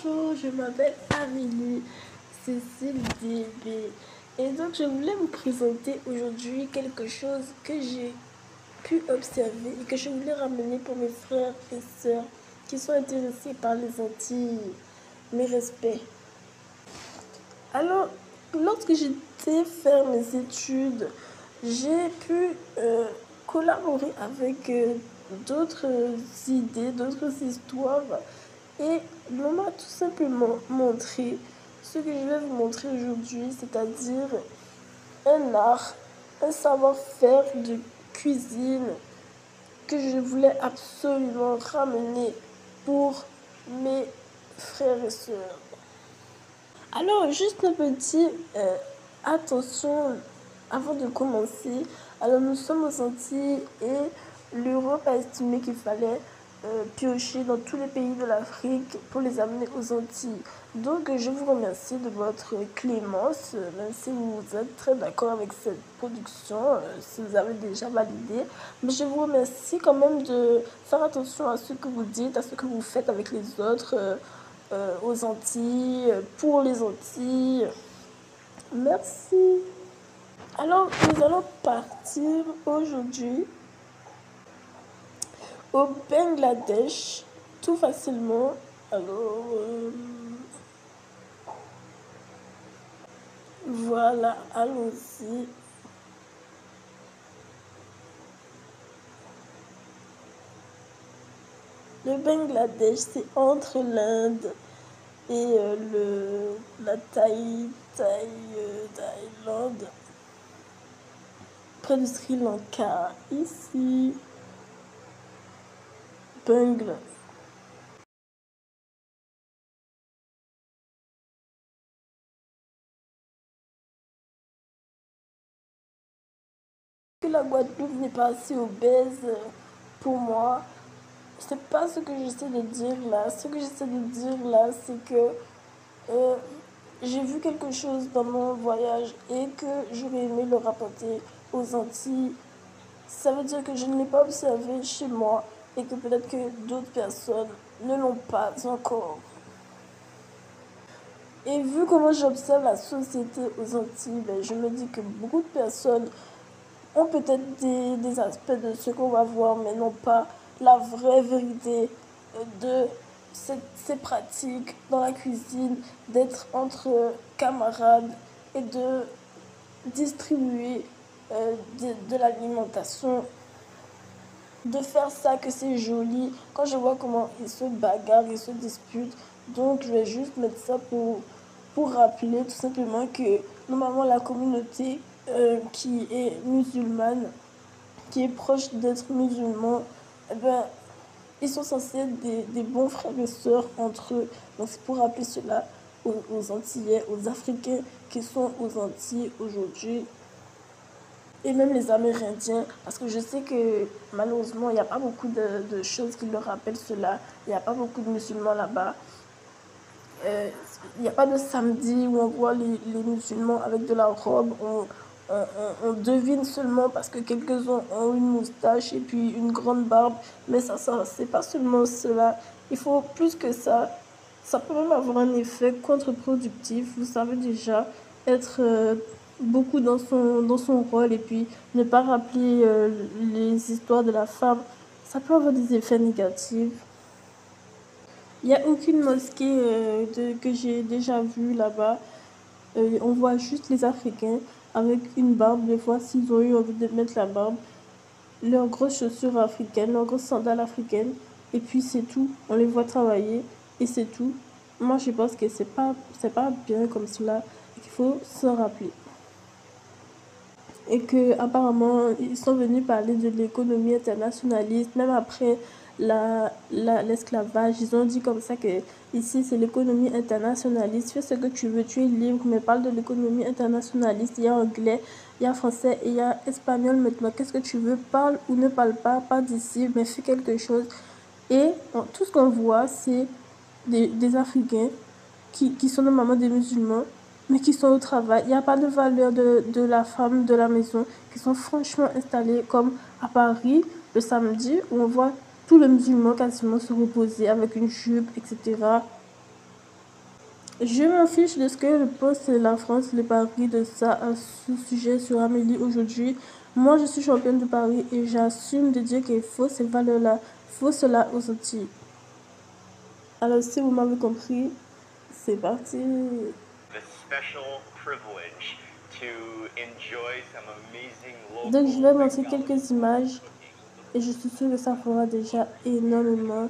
Bonjour, je m'appelle Amélie Cécile DB et donc je voulais vous présenter aujourd'hui quelque chose que j'ai pu observer et que je voulais ramener pour mes frères et sœurs qui sont intéressés par les Antilles. Mes respects. Alors, lorsque j'étais faire mes études, j'ai pu collaborer avec d'autres idées, d'autres histoires. Et l'on m'a tout simplement montré ce que je vais vous montrer aujourd'hui, c'est-à-dire un art, un savoir-faire de cuisine que je voulais absolument ramener pour mes frères et sœurs. Alors, juste un petit attention avant de commencer. Alors, nous sommes aux Antilles et l'Europe a estimé qu'il fallait piocher dans tous les pays de l'Afrique pour les amener aux Antilles. Donc, je vous remercie de votre clémence, même si vous êtes très d'accord avec cette production, si vous avez déjà validé. Mais je vous remercie quand même de faire attention à ce que vous dites, à ce que vous faites avec les autres. Aux Antilles, pour les Antilles. Merci. Alors, nous allons partir aujourd'hui au Bangladesh, tout facilement. Alors, voilà, allons-y. Le Bangladesh, c'est entre l'Inde et la Thaïlande, près du Sri Lanka, ici, Bangladesh. Que la Guadeloupe n'est pas assez obèse pour moi, c'est pas ce que j'essaie de dire là. Ce que j'essaie de dire là, c'est que j'ai vu quelque chose dans mon voyage et que j'aurais aimé le rapporter aux Antilles. Ça veut dire que je ne l'ai pas observé chez moi et que peut-être que d'autres personnes ne l'ont pas encore. Et vu comment j'observe la société aux Antilles, ben, je me dis que beaucoup de personnes ont peut-être des aspects de ce qu'on va voir, mais non pas la vraie vérité de ces pratiques dans la cuisine, d'être entre camarades et de distribuer de l'alimentation, de faire ça que c'est joli. Quand je vois comment ils se bagarrent, ils se disputent, donc je vais juste mettre ça pour rappeler tout simplement que normalement la communauté qui est musulmane, qui est proche d'être musulman, eh ben, ils sont censés être des bons frères et sœurs entre eux. Donc c'est pour rappeler cela aux Antillais, aux Africains qui sont aux Antilles aujourd'hui. Et même les Amérindiens, parce que je sais que malheureusement, il n'y a pas beaucoup de choses qui leur rappellent cela. Il n'y a pas beaucoup de musulmans là-bas. Il n'y a pas de samedi où on voit les musulmans avec de la robe. On devine seulement parce que quelques-uns ont une moustache et puis une grande barbe. Mais ça c'est pas seulement cela. Il faut plus que ça. Ça peut même avoir un effet contre-productif. Vous savez déjà, être beaucoup dans son rôle et puis ne pas rappeler les histoires de la femme. Ça peut avoir des effets négatifs. Il n'y a aucune mosquée que j'ai déjà vue là-bas. On voit juste les Africains avec une barbe. Des fois, s'ils ont eu envie de mettre la barbe, leurs grosses chaussures africaines, leurs grosses sandales africaines. Et puis c'est tout. On les voit travailler et c'est tout. Moi, je pense que c'est pas bien comme cela et qu'il faut s'en rappeler. Et que apparemment ils sont venus parler de l'économie internationaliste, même après l'esclavage. Ils ont dit comme ça que ici c'est l'économie internationaliste. Fais ce que tu veux, tu es libre, mais parle de l'économie internationaliste. Il y a anglais, il y a français et il y a espagnol maintenant. Qu'est-ce que tu veux? Parle ou ne parle pas d'ici, mais fais quelque chose. Et tout ce qu'on voit, c'est des Africains qui sont normalement des musulmans, mais qui sont au travail. Il n'y a pas de valeur de la femme de la maison, qui sont franchement installés comme à Paris le samedi, où on voit tous les musulmans quasiment se reposer avec une jupe, etc. Je m'en fiche de ce que le poste et la France, le Paris de ça à ce sujet sur Amélie aujourd'hui. Moi, je suis championne de Paris et j'assume de dire qu'il faut ces valeurs-là, il faut cela aux Antilles. Alors, si vous m'avez compris, c'est parti. Donc, je vais montrer quelques images et je suis sûre que ça fera déjà énormément